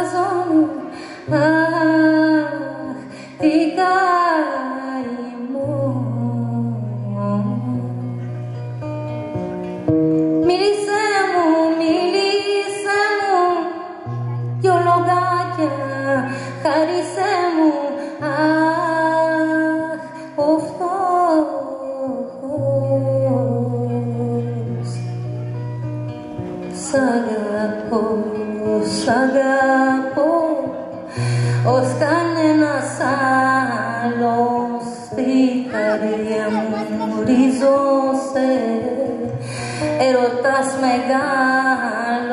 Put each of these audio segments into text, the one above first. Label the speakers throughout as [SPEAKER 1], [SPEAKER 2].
[SPEAKER 1] χαζόν, αχ, τι καημό. Μίλησέ μου, δυο λογάκια, χάρισέ μου, αχ, ο φτωχός. Σ' αγαπώ, ως κανένας άλλος, στη καρδιά μου ριζώσαι, έρωτας μεγάλος.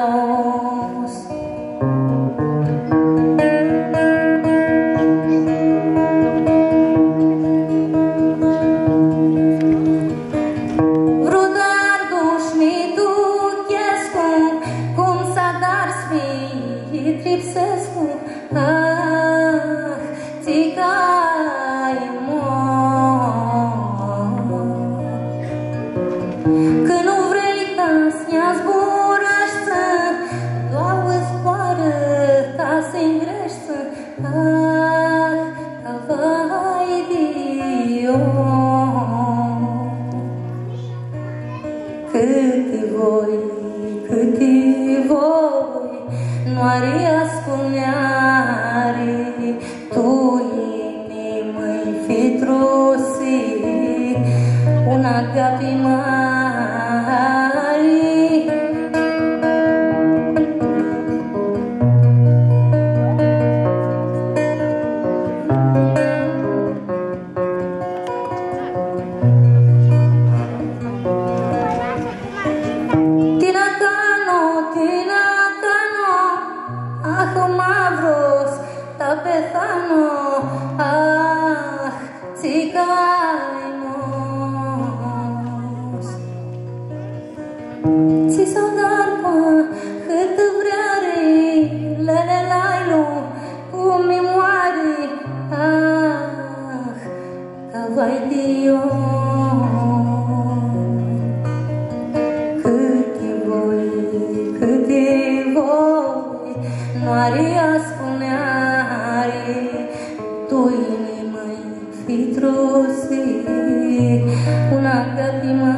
[SPEAKER 1] Tripsescu, ach, τι καημό. Că nu vrei ca să-i zburăște, doar îți poară ca să-i îngrește, ach, ca vai Dio. Cât-i voi, nu aria spuneari, tu inimă-i fi trusit, un agapi mari. Θα πεθάνω, αχ, τι καημός. Ți s-o dar cât vrei, lele lailu, cum mi moare, ach, ca vai Dio. Cât-i voi, nu aria spuneari, tu inimă-i fi trusit, una gătimă.